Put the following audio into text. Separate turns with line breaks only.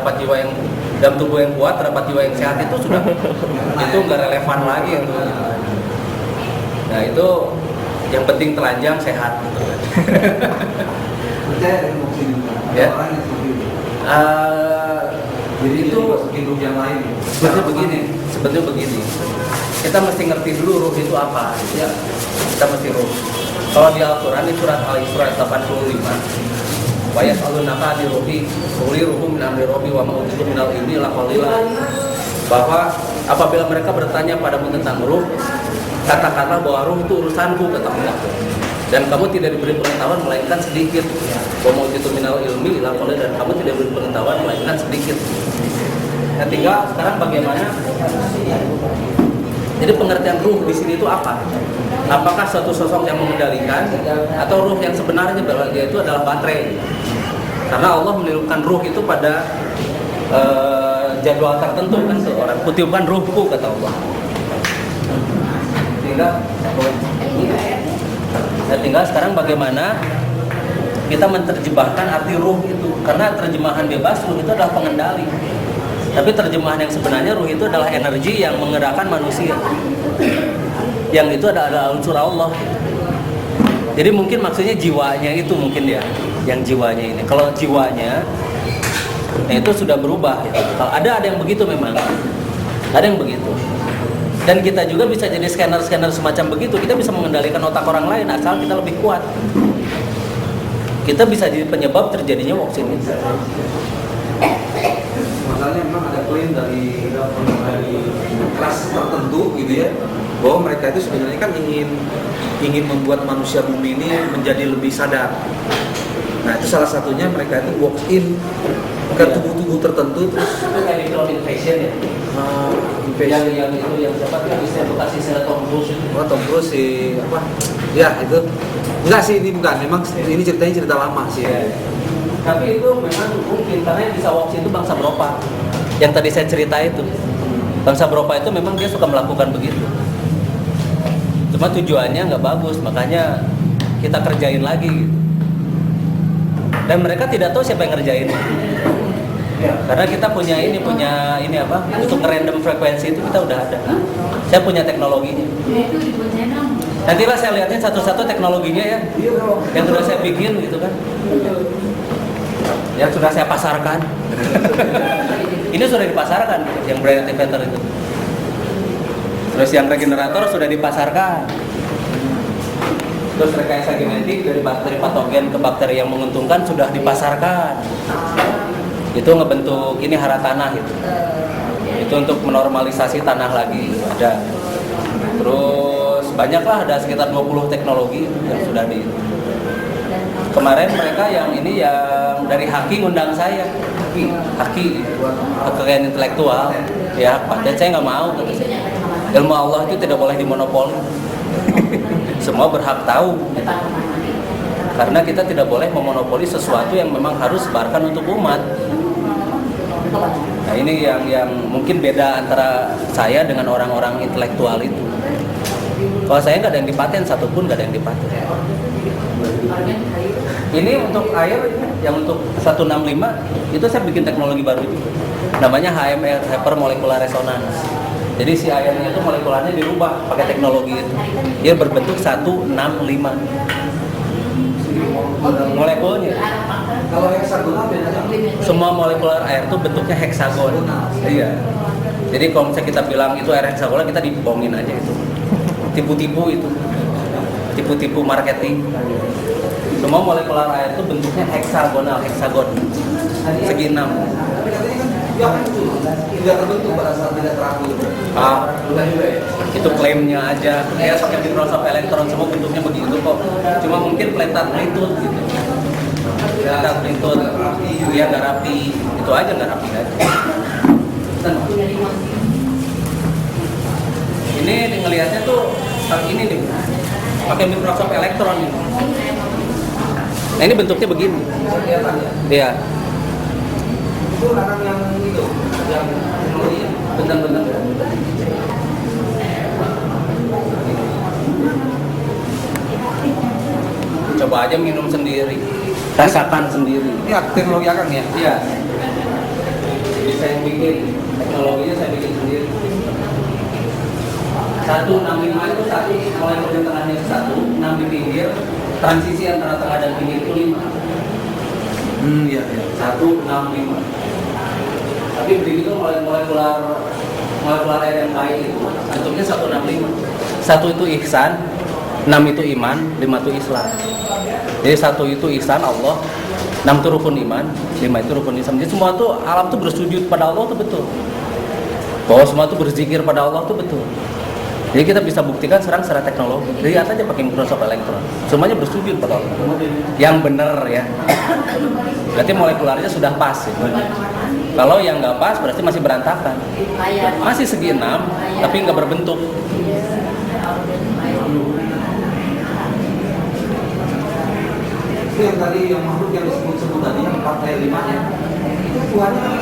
terdapat jiwa yang dalam tubuh yang kuat, terdapat jiwa yang sehat itu sudah itu nggak relevan lagi yang itu. Nah itu yang penting telanjang sehat gitu kan.
Percaya dengan moksi juga.
Ya.
Orang yang seperti itu.
Jadi itu
hidup yang lain.
sebetulnya begini. Kita mesti ngerti dulu ruh itu apa. Ya. Kita mesti ruh. Kalau di Al-Quran di surat Al-Isra 85, wa yas'alunaka 'anir ruhi, qul ruhum min amri rabbi wa ma utitu minal ilmi illa qalila. Bahwa apabila mereka bertanya padamu tentang ruh, katakanlah bahwa ruh itu urusanku, kata Allah. Dan kamu tidak diberi pengetahuan melainkan sedikit. Wa ma utitu minal ilmi illa qalila, dan kamu tidak diberi pengetahuan melainkan sedikit. Nah, tinggal sekarang bagaimana? Jadi pengertian ruh di sini itu apa? Apakah suatu sosok yang mengendalikan atau ruh yang sebenarnya yaitu adalah baterai? Karena Allah menirukan ruh itu pada jadwal tertentu kan seorang. Kutiupkan ruhku, kata Allah. Tinggal sekarang bagaimana kita menerjemahkan arti ruh itu? Karena terjemahan bebas ruh itu adalah pengendali. Tapi terjemahan yang sebenarnya ruh itu adalah energi yang menggerakkan manusia. Yang itu adalah unsur Allah. Jadi mungkin maksudnya jiwanya itu mungkin ya, yang jiwanya ini. Kalau jiwanya, nah itu sudah berubah. Ya. Kalau ada yang begitu memang, ada yang begitu. Dan kita juga bisa jadi scanner semacam begitu. Kita bisa mengendalikan otak orang lain asal kita lebih kuat. Kita bisa jadi penyebab terjadinya walk-in.
Masalahnya memang ada klaim dari kelas tertentu gitu ya, bahwa mereka itu sebenarnya kan ingin membuat manusia bumi ini menjadi lebih sadar. Nah itu salah satunya mereka itu walk in ke tubuh-tubuh tertentu terus
itu kayak di film Invasion ya. Yang itu yang siapa yang bisa edukasi Tom Cruise.
Tom Cruise si apa? Ya itu enggak sih, ini bukan, memang ini ceritanya cerita lama sih.
Ya. Tapi itu memang mungkin karena yang bisa walk itu bangsa Beropa. Yang tadi saya cerita itu. Bangsa Beropa itu memang dia suka melakukan begitu. Cuma tujuannya nggak bagus, makanya kita kerjain lagi gitu. Dan mereka tidak tahu siapa yang ngerjain. Karena kita punya ini apa? Untuk random frekuensi itu kita udah ada. Saya punya teknologinya. Nantilah saya lihatin satu-satu teknologinya ya. Yang sudah saya bikin gitu kan. Yang sudah saya pasarkan. Ini sudah dipasarkan yang brain activator itu. Terus yang regenerator sudah dipasarkan. Terus rekayasa genetik dari bakteri patogen ke bakteri yang menguntungkan sudah dipasarkan. Itu ngebentuk ini hara tanah gitu. Itu untuk menormalisasi tanah lagi ada. Terus banyaklah, ada sekitar 20 teknologi yang sudah di. Kemarin mereka yang ini yang dari Haki ngundang saya, Haki kekayaan intelektual, ya Pak. Dan saya nggak mau, kata saya. Ilmu Allah itu tidak boleh dimonopoli. Semua berhak tahu. Karena kita tidak boleh memonopoli sesuatu yang memang harus sebarkan untuk umat. Nah ini yang mungkin beda antara saya dengan orang-orang intelektual itu. Kalau saya nggak ada yang dipaten, satupun nggak ada yang dipaten. Ini untuk air yang untuk 165 itu saya bikin teknologi baru itu. Namanya HMR, Hypermolecular Resonance. Jadi si airnya itu molekularnya dirubah pakai teknologi itu. Dia berbentuk 165. Molekulnya.
Kalau heksagonal beda.
Semua molekular air itu bentuknya heksagon. Iya. Jadi kalau misalnya kita bilang itu air heksagonal, kita dibohongin aja itu. Tipu-tipu itu. Tipu-tipu marketing. Semua molekular air itu bentuknya heksagonal, heksagon. Segi 6.
Tapi katanya kan dia tidak terbentuk pada saat tidak terakhir.
Itu klaimnya aja. Ya pakai Microsoft Electron semua bentuknya begitu kok. Cuma mungkin pletat amplitude gitu. Pletat amplitude, dia nggak rapi. Itu aja nggak rapi aja. Ini ngelihatnya tuh ini nih. Pakai Microsoft Electron ini. Nah ini bentuknya begini. Iya.
Itu anak yang itu, yang teknologi ya?
Bentar. Coba aja minum sendiri, rasakan sendiri.
Ini teknologi akang ya?
Iya. bikin, teknologinya saya bikin sendiri. 165 itu satu, mulai bagian tengahnya itu 1, 6 di pinggir, transisi antara tengah dan pinggir itu 5.
Iya, iya.
165. Tapi begitu mulai keluar air yang baik itu, bentuknya 165. 1 itu ihsan, 6 itu iman, 5 itu Islam. Jadi 1 itu ihsan Allah, 6 itu rukun iman, 5 itu rukun Islam. Jadi semua tuh alam tuh bersujud pada Allah tuh betul. Bahwa semua tuh berzikir pada Allah tuh betul. Jadi kita bisa buktikan secara teknologi. Lihat aja pakai mikroskop elektron. Semuanya bersujud pada Allah. Yang benar ya. Berarti molekularnya sudah pas. Ya. Kalau yang nggak pas berarti masih berantakan. Masih segi 6 tapi nggak berbentuk.
Itu yang tadi yang makhluk yang disebut tadi yang 4 kayak 5 nya itu Tuhannya